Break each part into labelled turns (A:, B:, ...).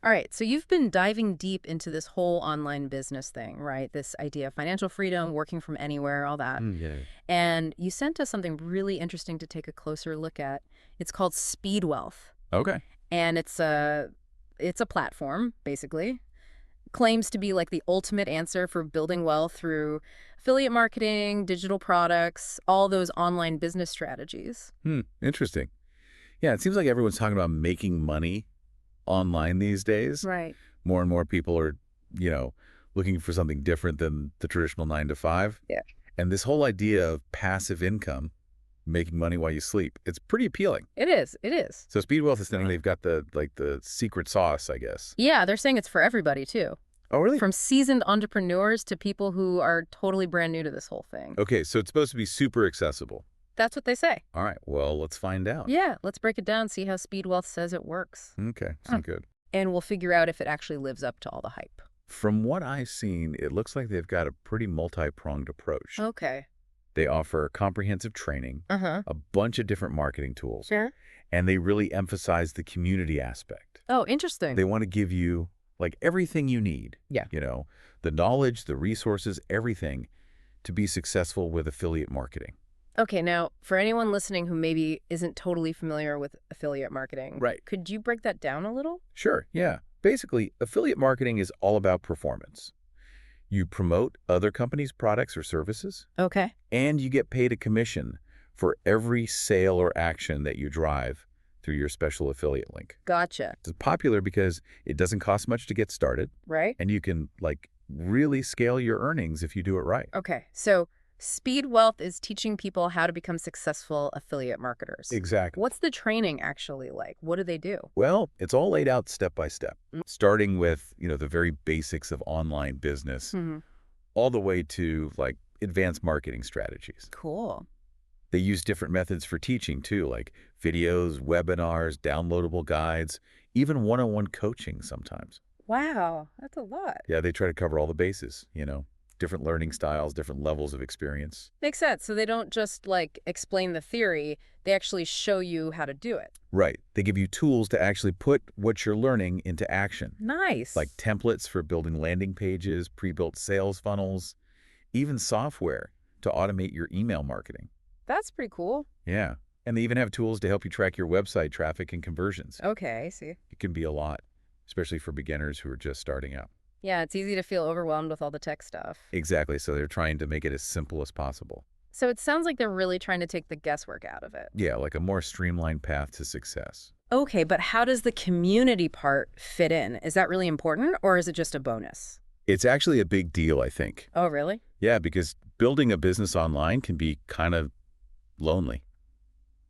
A: All right, so you've been diving deep into this whole online business thing, right? This idea of financial freedom, working from anywhere, all that.
B: Yeah.
A: And you sent us something really interesting to take a closer look at. It's called Speedwealth,
B: Okay.
A: and it's a platform, basically. Claims to be like the ultimate answer for building wealth through affiliate marketing, digital products, all those online business strategies.
B: Interesting. Yeah, it seems like everyone's talking about making money online these days.
A: Right.
B: More and more people are, you know, looking for something different than the traditional 9 to 5.
A: Yeah.
B: And this whole idea of passive income, making money while you sleep, it's pretty appealing.
A: It is. It is.
B: So Speedwealth is saying they've got the secret sauce, I guess.
A: Yeah, they're saying it's for everybody, too.
B: Oh, really?
A: From seasoned entrepreneurs to people who are totally brand new to this whole thing.
B: Okay, so it's supposed to be super accessible.
A: That's what they say.
B: All right, well, let's find out.
A: Yeah, let's break it down, see how Speedwealth says it works.
B: Okay, sounds good.
A: And we'll figure out if it actually lives up to all the hype.
B: From what I've seen, it looks like they've got a pretty multi-pronged approach.
A: Okay.
B: They offer comprehensive training,
A: Uh-huh.
B: a bunch of different marketing tools,
A: Sure.
B: and they really emphasize the community aspect.
A: Oh, interesting.
B: They want to give you like everything you need.
A: Yeah.
B: The knowledge, the resources, everything to be successful with affiliate marketing.
A: Okay, now, for anyone listening who maybe isn't totally familiar with affiliate marketing,
B: Right.
A: could you break that down a little?
B: Sure, yeah. Basically, affiliate marketing is all about performance. You promote other companies' products or services,
A: Okay.
B: and you get paid a commission for every sale or action that you drive through your special affiliate link.
A: Gotcha.
B: It's popular because it doesn't cost much to get started,
A: Right?
B: and you can really scale your earnings if you do it right.
A: Okay, so Speedwealth is teaching people how to become successful affiliate marketers.
B: Exactly.
A: What's the training actually like? What do they do?
B: Well, it's all laid out step by step,
A: Mm.
B: starting with, the very basics of online business, all the way to advanced marketing strategies.
A: Cool.
B: They use different methods for teaching too, like videos, webinars, downloadable guides, even one-on-one coaching sometimes.
A: Wow, that's a lot.
B: Yeah, they try to cover all the bases, different learning styles, different levels of experience.
A: Makes sense. So they don't just explain the theory, they actually show you how to do it.
B: Right. They give you tools to actually put what you're learning into action,
A: Nice.
B: like templates for building landing pages, pre-built sales funnels, even software to automate your email marketing.
A: That's pretty cool.
B: Yeah. And they even have tools to help you track your website traffic and conversions.
A: Okay, I see.
B: It can be a lot, especially for beginners who are just starting out.
A: Yeah, it's easy to feel overwhelmed with all the tech stuff.
B: Exactly. So they're trying to make it as simple as possible.
A: So it sounds like they're really trying to take the guesswork out of it.
B: Yeah, like a more streamlined path to success.
A: Okay, but how does the community part fit in? Is that really important, or is it just a bonus?
B: It's actually a big deal, I think.
A: Oh, really?
B: Yeah, because building a business online can be kind of lonely,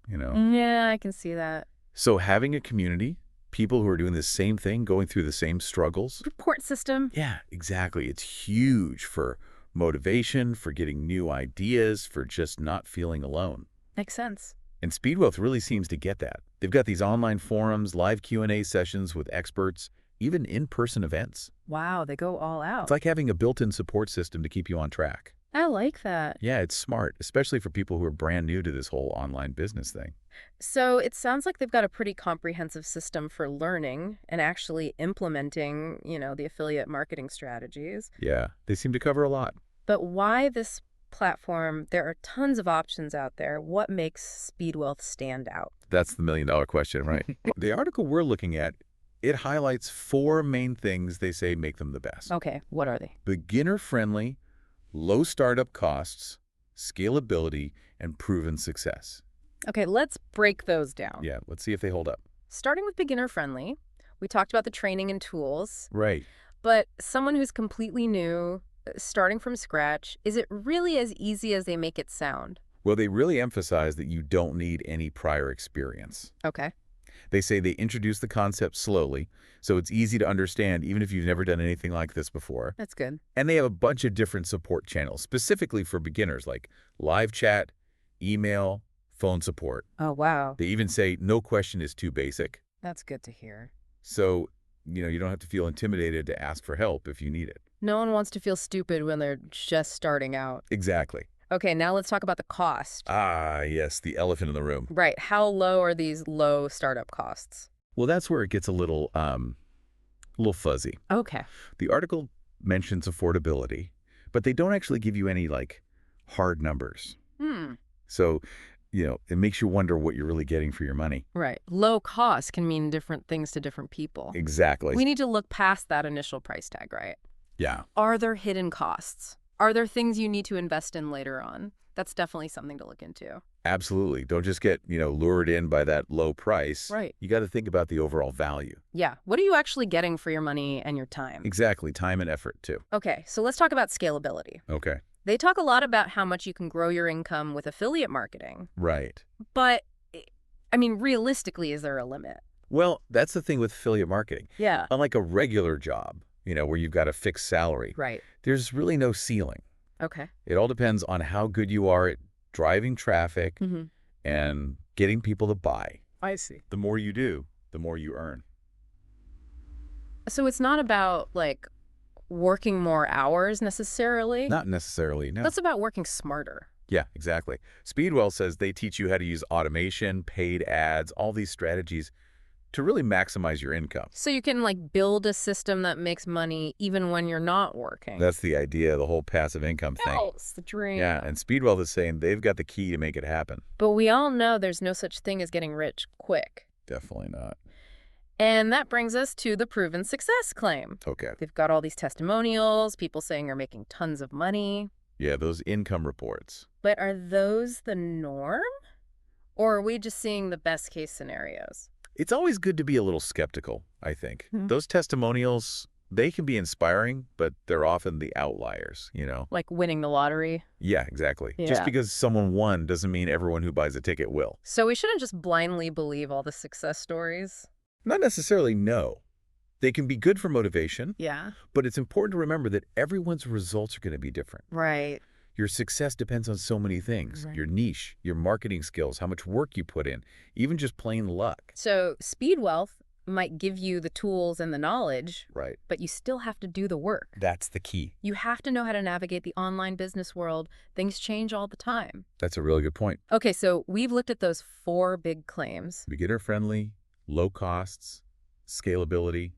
A: Yeah, I can see that.
B: So having a community, people who are doing the same thing, going through the same struggles.
A: Support system.
B: Yeah, exactly. It's huge for motivation, for getting new ideas, for just not feeling alone.
A: Makes sense.
B: And Speedwealth really seems to get that. They've got these online forums, live Q&A sessions with experts, even in-person events.
A: Wow, they go all out.
B: It's like having a built-in support system to keep you on track.
A: I like that.
B: Yeah, it's smart, especially for people who are brand new to this whole online business thing.
A: So it sounds like they've got a pretty comprehensive system for learning and actually implementing, the affiliate marketing strategies.
B: Yeah, they seem to cover a lot.
A: But why this platform? There are tons of options out there. What makes Speedwealth stand out?
B: That's the million-dollar question, right? The article we're looking at, it highlights 4 main things they say make them the best.
A: Okay, what are they?
B: Beginner-friendly, low startup costs, scalability, and proven success.
A: Okay, let's break those down.
B: Yeah, let's see if they hold up.
A: Starting with beginner-friendly, we talked about the training and tools,
B: Right.
A: but someone who's completely new, starting from scratch, is it really as easy as they make it sound?
B: Well, they really emphasize that you don't need any prior experience.
A: Okay.
B: They say they introduce the concept slowly, so it's easy to understand even if you've never done anything like this before.
A: That's good.
B: And they have a bunch of different support channels, specifically for beginners, like live chat, email, phone support.
A: Oh, wow.
B: They even say no question is too basic.
A: That's good to hear.
B: So, you don't have to feel intimidated to ask for help if you need it.
A: No one wants to feel stupid when they're just starting out.
B: Exactly.
A: Okay, now let's talk about the cost.
B: Ah, yes, the elephant in the room.
A: Right. How low are these low startup costs?
B: Well, that's where it gets a little A little fuzzy.
A: Okay.
B: The article mentions affordability, but they don't actually give you any, like, hard numbers.
A: Hmm.
B: So, it makes you wonder what you're really getting for your money.
A: Right. Low cost can mean different things to different people.
B: Exactly.
A: We need to look past that initial price tag, right?
B: Yeah.
A: Are there hidden costs? Are there things you need to invest in later on? That's definitely something to look into.
B: Absolutely. Don't just get, lured in by that low price.
A: Right.
B: You got to think about the overall value.
A: Yeah. What are you actually getting for your money and your time?
B: Exactly. Time and effort, too.
A: Okay, so let's talk about scalability.
B: Okay.
A: They talk a lot about how much you can grow your income with affiliate marketing.
B: Right.
A: But, realistically, is there a limit?
B: Well, that's the thing with affiliate marketing.
A: Yeah.
B: Unlike a regular job, where you've got a fixed salary,
A: Right.
B: there's really no ceiling.
A: Okay.
B: It all depends on how good you are at driving traffic
A: Mm-hmm.
B: and getting people to buy.
A: I see.
B: The more you do, the more you earn.
A: So it's not about, working more hours necessarily?
B: Not necessarily, no.
A: That's about working smarter.
B: Yeah, exactly. Speedwealth says they teach you how to use automation, paid ads, all these strategies to really maximize your income.
A: So you can, build a system that makes money even when you're not working.
B: That's the idea, the whole passive income thing.
A: That's the dream.
B: Yeah, and Speedwealth is saying they've got the key to make it happen.
A: But we all know there's no such thing as getting rich quick.
B: Definitely not.
A: And that brings us to the proven success claim.
B: Okay.
A: They've got all these testimonials, people saying they're making tons of money.
B: Yeah, those income reports.
A: But are those the norm? Or are we just seeing the best case scenarios?
B: It's always good to be a little skeptical, I think.
A: Hmm.
B: Those testimonials, they can be inspiring, but they're often the outliers,
A: Like winning the lottery?
B: Yeah, exactly.
A: Yeah.
B: Just because someone won doesn't mean everyone who buys a ticket will.
A: So we shouldn't just blindly believe all the success stories?
B: Not necessarily, no. They can be good for motivation,
A: Yeah.
B: but it's important to remember that everyone's results are going to be different.
A: Right.
B: Your success depends on so many things.
A: Right.
B: Your niche, your marketing skills, how much work you put in, even just plain luck.
A: So Speedwealth might give you the tools and the knowledge,
B: Right.
A: but you still have to do the work.
B: That's the key.
A: You have to know how to navigate the online business world. Things change all the time.
B: That's a really good point.
A: Okay, so we've looked at those 4 big claims.
B: Beginner-friendly, low costs, scalability,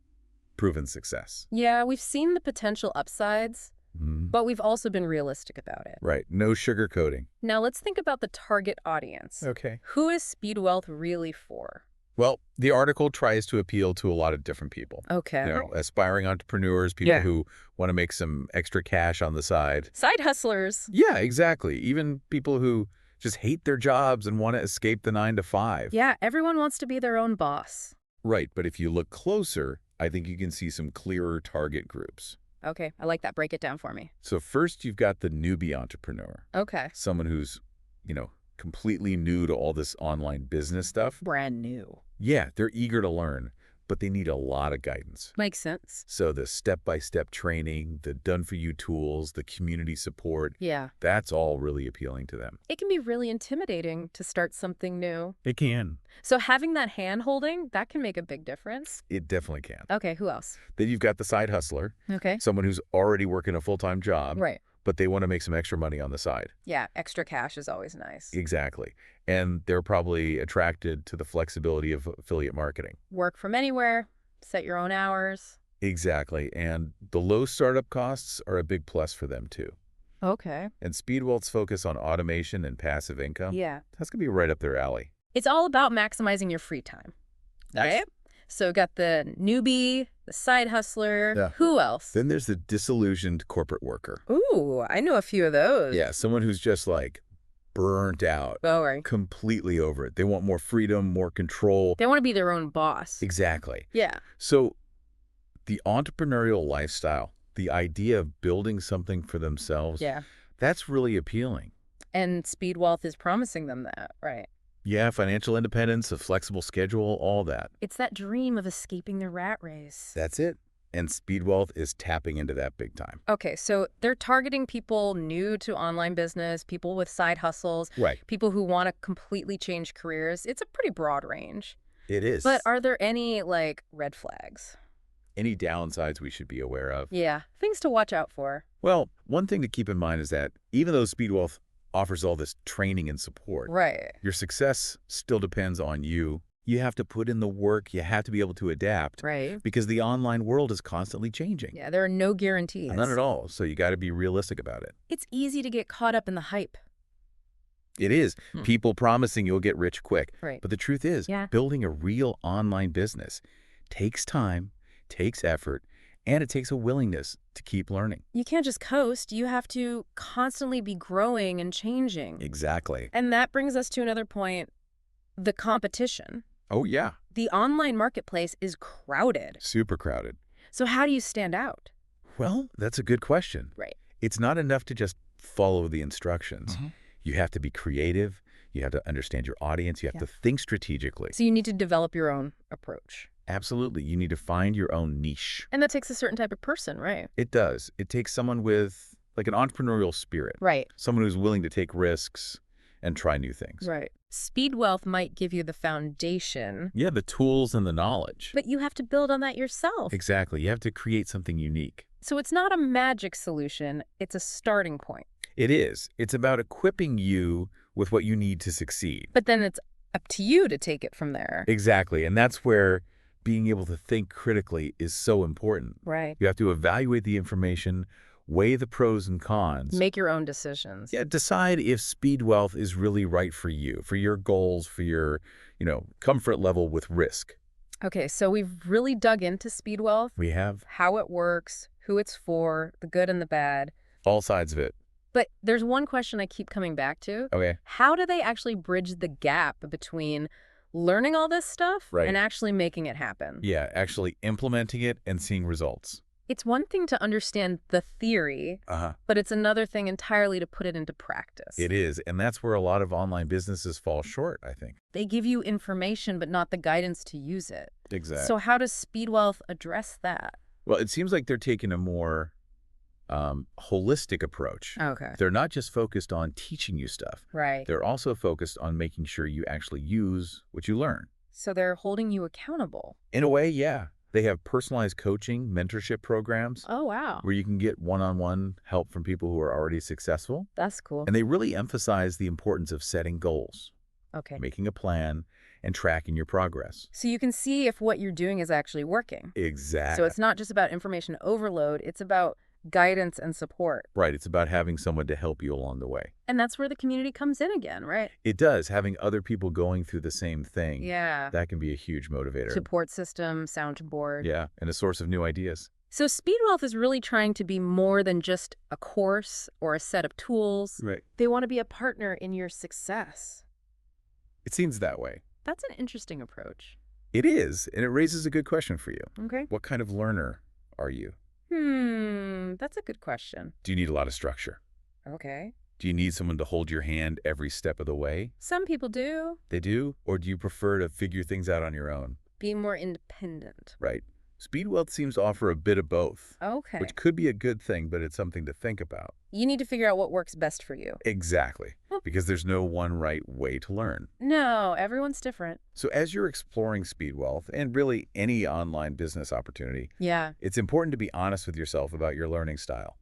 B: proven success.
A: Yeah, we've seen the potential upsides,
B: Mhm.
A: but we've also been realistic about it.
B: Right. No sugarcoating.
A: Now let's think about the target audience.
B: Okay.
A: Who is Speedwealth really for?
B: Well, the article tries to appeal to a lot of different people.
A: Okay.
B: Aspiring entrepreneurs, people
A: Yeah.
B: who want to make some extra cash on the side.
A: Side hustlers.
B: Yeah, exactly. Even people who just hate their jobs and want to escape the 9 to 5.
A: Yeah, everyone wants to be their own boss.
B: Right. But if you look closer, I think you can see some clearer target groups.
A: Okay, I like that. Break it down for me.
B: So first, you've got the newbie entrepreneur,
A: Okay.
B: someone who's, completely new to all this online business stuff.
A: Brand new.
B: Yeah, they're eager to learn, but they need a lot of guidance.
A: Makes sense.
B: So the step-by-step training, the done-for-you tools, the community support,
A: Yeah.
B: that's all really appealing to them.
A: It can be really intimidating to start something new.
B: It can.
A: So having that hand-holding, that can make a big difference.
B: It definitely can.
A: Okay, who else?
B: Then you've got the side hustler,
A: Okay.
B: someone who's already working a full-time job,
A: Right.
B: but they want to make some extra money on the side.
A: Yeah, extra cash is always nice.
B: Exactly. And they're probably attracted to the flexibility of affiliate marketing.
A: Work from anywhere, set your own hours.
B: Exactly. And the low startup costs are a big plus for them, too.
A: Okay.
B: And Speedwealth's focus on automation and passive income,
A: Yeah.
B: that's going to be right up their alley.
A: It's all about maximizing your free time. Okay? So got the newbie, the side hustler.
B: Yeah.
A: Who else?
B: Then there's the disillusioned corporate worker.
A: Ooh, I know a few of those.
B: Yeah, someone who's just burnt out,
A: Oh, right.
B: completely over it. They want more freedom, more control.
A: They want to be their own boss.
B: Exactly.
A: Yeah.
B: So the entrepreneurial lifestyle, the idea of building something for themselves,
A: Yeah.
B: that's really appealing.
A: And Speedwealth is promising them that, right?
B: Yeah, financial independence, a flexible schedule, all that.
A: It's that dream of escaping the rat race.
B: That's it. And Speedwealth is tapping into that big time.
A: Okay, so they're targeting people new to online business, people with side hustles,
B: Right.
A: people who want to completely change careers. It's a pretty broad range.
B: It is.
A: But are there any, red flags?
B: Any downsides we should be aware of?
A: Yeah, things to watch out for.
B: Well, one thing to keep in mind is that even though Speedwealth offers all this training and support,
A: Right.
B: your success still depends on you You have to put in the work. You have to be able to adapt
A: Right.
B: because the online world is constantly changing.
A: Yeah, there are no
B: None
A: guarantees.
B: at all. So you got to be realistic about it.
A: It's easy to get caught up in the hype.
B: It is.
A: Hmm.
B: People promising you'll get rich quick.
A: Right.
B: But the truth is,
A: Yeah.
B: building a real online business takes time, takes effort, and it takes a willingness to keep learning.
A: You can't just coast. You have to constantly be growing and changing.
B: Exactly.
A: And that brings us to another point, the competition.
B: Oh, yeah.
A: The online marketplace is crowded.
B: Super crowded.
A: So how do you stand out?
B: Well, that's a good question.
A: Right.
B: It's not enough to just follow the instructions. You have to be creative. You have to understand your audience. You have
A: Yeah.
B: to think strategically.
A: So you need to develop your own approach.
B: Absolutely. You need to find your own niche.
A: And that takes a certain type of person, right?
B: It does. It takes someone with like an entrepreneurial spirit.
A: Right.
B: Someone who's willing to take risks and try new things.
A: Right. Speedwealth might give you the foundation,
B: Yeah, the tools and the knowledge.
A: but you have to build on that yourself.
B: Exactly. You have to create something unique.
A: So it's not a magic solution, it's a starting point.
B: It is. It's about equipping you with what you need to succeed.
A: But then it's up to you to take it from there.
B: Exactly. And that's where being able to think critically is so important.
A: Right.
B: You have to evaluate the information, weigh the pros and cons.
A: Make your own decisions.
B: Yeah, decide if Speedwealth is really right for you, for your goals, for your, comfort level with risk.
A: Okay, so we've really dug into Speedwealth,
B: We have
A: how it works, who it's for, the good and the bad.
B: all sides of it.
A: But there's one question I keep coming back to.
B: Okay.
A: How do they actually bridge the gap between learning all this stuff
B: Right.
A: and actually making it happen?
B: Yeah, actually implementing it and seeing results.
A: It's one thing to understand the theory,
B: Uh-huh.
A: but it's another thing entirely to put it into practice.
B: It is. And that's where a lot of online businesses fall short, I think.
A: They give you information, but not the guidance to use it.
B: Exactly.
A: So how does Speedwealth address that?
B: Well, it seems like they're taking a more holistic approach.
A: Okay.
B: They're not just focused on teaching you stuff.
A: Right.
B: They're also focused on making sure you actually use what you learn.
A: So they're holding you accountable.
B: In a way, yeah. They have personalized coaching, mentorship programs
A: Oh, wow.
B: where you can get one-on-one help from people who are already successful.
A: That's cool.
B: And they really emphasize the importance of setting goals,
A: Okay.
B: making a plan, and tracking your progress.
A: So you can see if what you're doing is actually working.
B: Exactly.
A: So it's not just about information overload, it's about guidance and support.
B: Right. It's about having someone to help you along the way.
A: And that's where the community comes in again, right?
B: It does. Having other people going through the same thing,
A: Yeah.
B: that can be a huge motivator.
A: Support system, soundboard.
B: Yeah, and a source of new ideas.
A: So Speedwealth is really trying to be more than just a course or a set of tools.
B: Right.
A: They want to be a partner in your success.
B: It seems that way.
A: That's an interesting approach.
B: It is, and it raises a good question for you.
A: Okay.
B: What kind of learner are you?
A: That's a good question.
B: Do you need a lot of structure?
A: Okay.
B: Do you need someone to hold your hand every step of the way?
A: Some people do.
B: They do? Or do you prefer to figure things out on your own?
A: Be more independent.
B: Right. Speedwealth seems to offer a bit of both,
A: Okay.
B: which could be a good thing, but it's something to think about.
A: You need to figure out what works best for you.
B: Exactly, because there's no one right way to learn.
A: No, everyone's different.
B: So as you're exploring Speedwealth, and really any online business opportunity,
A: Yeah.
B: it's important to be honest with yourself about your learning style.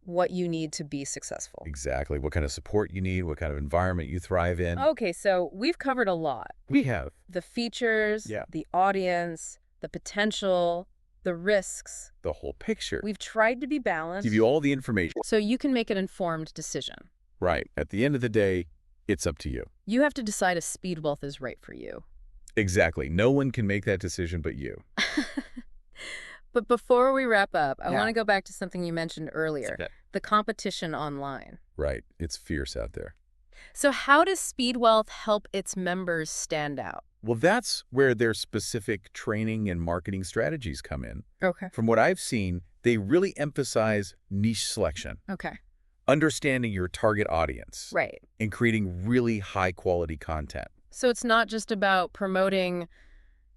A: What you need to be successful.
B: Exactly. What kind of support you need, what kind of environment you thrive in.
A: Okay, so we've covered a lot.
B: We have.
A: The features,
B: Yeah.
A: the audience, the potential, the risks.
B: The whole picture.
A: We've tried to be balanced
B: Give you all the information.
A: so you can make an informed decision.
B: Right. At the end of the day, it's up to you.
A: You have to decide if Speedwealth is right for you.
B: Exactly. No one can make that decision but you.
A: But before we wrap up, I
B: Yeah.
A: want to go back to something you mentioned earlier,
B: Okay.
A: the competition online.
B: Right. It's fierce out there.
A: So how does Speedwealth help its members stand out?
B: Well, that's where their specific training and marketing strategies come in.
A: Okay.
B: From what I've seen, they really emphasize niche selection,
A: Okay.
B: understanding your target audience,
A: Right.
B: and creating really high-quality content.
A: So it's not just about promoting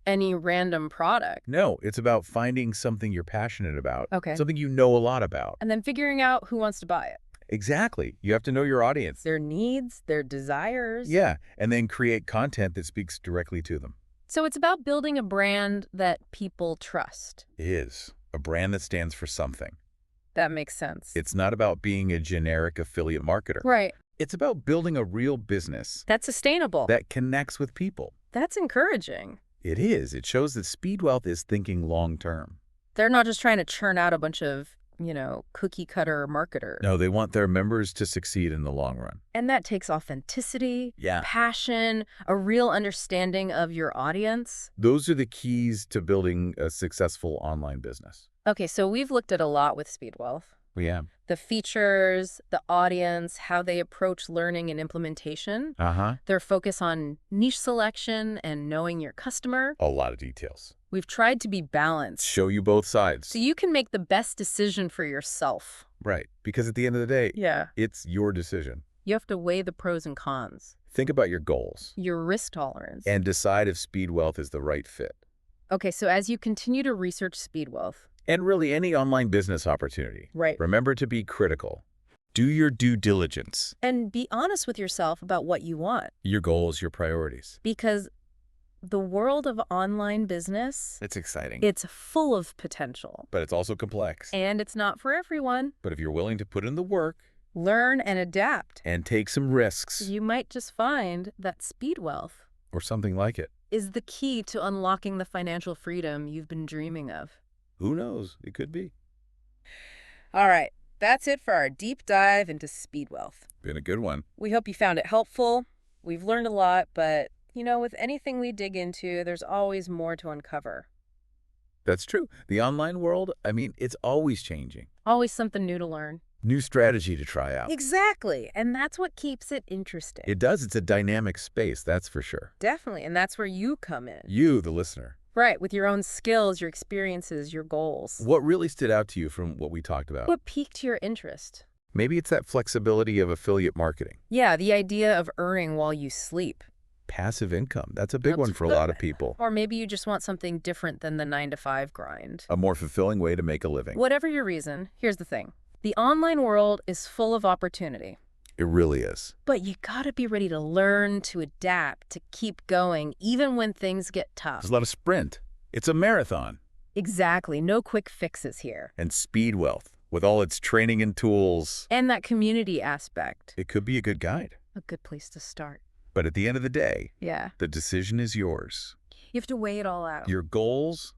A: any random product
B: No, it's about finding something you're passionate about,
A: Okay.
B: something you know a lot about.
A: and then figuring out who wants to buy it.
B: Exactly. You have to know your audience.
A: Their needs, their desires.
B: Yeah, and then create content that speaks directly to them.
A: So it's about building a brand that people trust.
B: It is a brand that stands for something.
A: That makes sense.
B: It's not about being a generic affiliate marketer.
A: Right.
B: It's about building a real business
A: That's sustainable.
B: that connects with people.
A: That's encouraging.
B: It is. It shows that Speedwealth is thinking long-term.
A: They're not just trying to churn out a bunch of, cookie-cutter marketers.
B: No, they want their members to succeed in the long run.
A: And that takes authenticity,
B: Yeah.
A: passion, a real understanding of your audience.
B: Those are the keys to building a successful online business.
A: Okay, so we've looked at a lot with Speedwealth.
B: Yeah.
A: The features, the audience, how they approach learning and implementation,
B: Uh-huh.
A: their focus on niche selection and knowing your customer.
B: A lot of details.
A: We've tried to be balanced
B: Show you both sides.
A: so you can make the best decision for yourself.
B: Right. Because at the end of the day,
A: Yeah.
B: it's your decision.
A: You have to weigh the pros and cons,
B: Think about your goals
A: your risk tolerance.
B: and decide if Speedwealth is the right fit.
A: Okay, so as you continue to research Speedwealth,
B: And really any online business opportunity.
A: right,
B: Remember to be critical. Do your due diligence.
A: and be honest with yourself about what you want,
B: Your goals, your priorities.
A: because the world of online business,
B: It's exciting.
A: it's full of potential,
B: But it's also complex.
A: and it's not for everyone.
B: But if you're willing to put in the work
A: Learn and adapt.
B: and take some risks
A: You might just find that Speedwealth
B: or something like it,
A: is the key to unlocking the financial freedom you've been dreaming of.
B: who knows? It could be.
A: All right, that's it for our deep dive into Speedwealth.
B: Been a good one.
A: We hope you found it helpful. We've learned a lot, but, with anything we dig into, there's always more to uncover.
B: That's true. The online world, it's always changing.
A: Always something new to learn.
B: New strategy to try out.
A: Exactly, and that's what keeps it interesting.
B: It does. It's a dynamic space, that's for sure.
A: Definitely, and that's where you come in.
B: You, the listener.
A: Right, with your own skills, your experiences, your goals.
B: What really stood out to you from what we talked about?
A: What piqued your interest?
B: Maybe it's that flexibility of affiliate marketing.
A: Yeah, the idea of earning while you sleep.
B: Passive income. That's a big
A: That's
B: one for a lot of people.
A: Or maybe you just want something different than the 9-to-5 grind.
B: A more fulfilling way to make a living.
A: Whatever your reason, here's the thing. The online world is full of opportunity.
B: It really is.
A: But you gotta be ready to learn, to adapt, to keep going, even when things get tough.
B: There's not a sprint. It's a marathon.
A: Exactly. No quick fixes here.
B: And Speedwealth, with all its training and tools,
A: And that community aspect.
B: it could be a good guide.
A: A good place to start.
B: But at the end of the day,
A: Yeah.
B: the decision is yours.
A: You have to weigh it all out.
B: Your goals,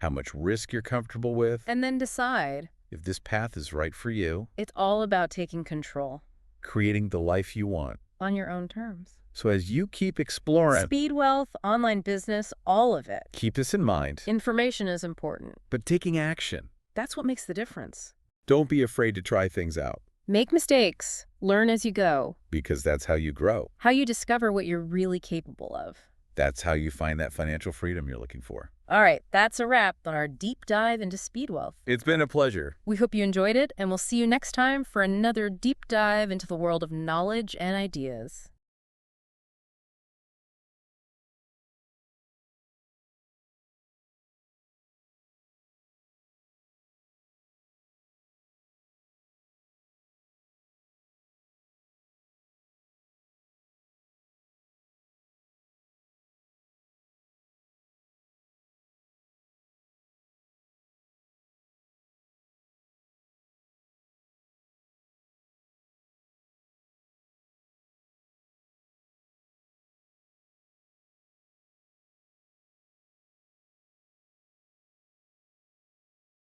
B: how much risk you're comfortable with,
A: And then decide.
B: if this path is right for you,
A: It's all about taking control
B: creating the life you want.
A: on your own terms.
B: So as you keep exploring,
A: Speedwealth, online business, all of it.
B: keep this in mind,
A: Information is important.
B: but taking action.
A: That's what makes the difference.
B: Don't be afraid to try things out,
A: Make mistakes. Learn as you go.
B: because that's how you grow.
A: How you discover what you're really capable of.
B: That's how you find that financial freedom you're looking for.
A: All right, that's a wrap on our deep dive into Speedwealth.
B: It's been a pleasure.
A: We hope you enjoyed it, and we'll see you next time for another deep dive into the world of knowledge and ideas.